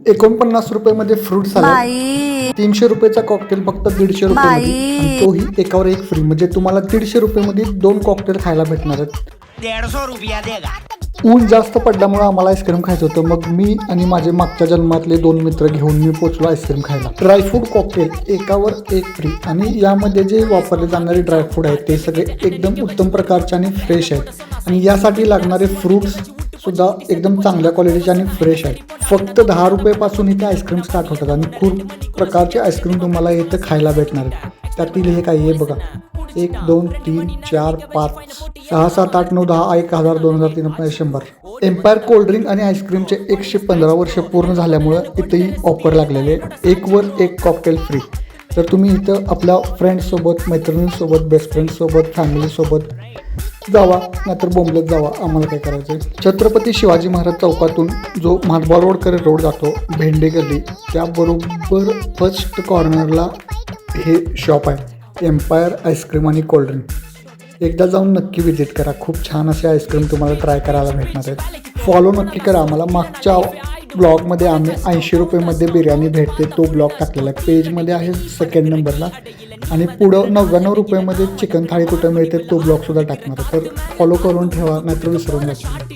49 रुपयामध्ये fruit salad, 300 रुपयाचा cocktail फक्त 150 रुपयामध्ये, आणि तोही एकावर एक फ्री. म्हणजे तुम्हाला 150 रुपयामध्ये 2 कॉकटेल खायला भेटणार आहेत. 150 रुपया देगा. ऊन जास्त पडल्यामुळे आम्हाला आईस्क्रीम खायचं होतं. मग मी आणि माझे मागच्या जन्मातले 2 मित्र घेऊन मी पोचलो आईस्क्रीम खायला. ड्रायफ्रूट कॉकटेल एकावर एक फ्री, आणि यामध्ये जे वापरले जाणारे ड्रायफ्रूट आहेत ते सगळे एकदम उत्तम प्रकारचे आणि फ्रेश आहेत. आणि यासाठी लागणारे फ्रूट्स सुद्धा एकदम चांगल्या क्वालिटीचे आणि फ्रेश आहेत. फक्त 10 रुपयापासून इथे आईस्क्रीम स्टार्ट होतात आणि खूप प्रकारचे आईस्क्रीम तुम्हाला इथं खायला भेटणार आहेत. त्यातील हे काही आहे बघा, 1 2 3 4 5 6 7 8 9 10 1000 2000 3000 100. एम्पायर कोल्ड्रिंक आणि आईस्क्रीमचे 115 वर्ष पूर्ण झाल्यामुळं इथेही ऑफर लागलेले, 1 वर 1 कॉकटेल फ्री. तर तुम्ही इथं आपल्या फ्रेंड्ससोबत, मैत्रिणींसोबत, बेस्ट फ्रेंड्ससोबत, फॅमिलीसोबत जावा, नाहीतर बोंबलत जावा, आम्हाला काय करायचं आहे. छत्रपती शिवाजी महाराज चौकातून जो महादबा रोडकडे रोड जातो, भेंडे गल्ली, त्याबरोबर फर्स्ट कॉर्नरला हे शॉप आहे, एम्पायर आईस्क्रीम आणि कोल्ड्रिंक. एकदा जाऊन नक्की व्हिजिट करा. खूप छान असे आईस्क्रीम तुम्हाला ट्राय करायला भेटणार आहेत. फॉलो नक्की करा आम्हाला. मागच्या ब्लॉगमध्ये आम्ही 80 रुपयेमध्ये बिर्याणी भेटते तो ब्लॉग टाकलेला आहे, पेजमध्ये आहे 2nd नंबरला. आणि पुढं 99 रुपयामध्ये चिकन थाळी कुठं मिळते तो ब्लॉगसुद्धा टाकणार आहे. तर फॉलो करून ठेवा, नाहीतर विसरून जायचं.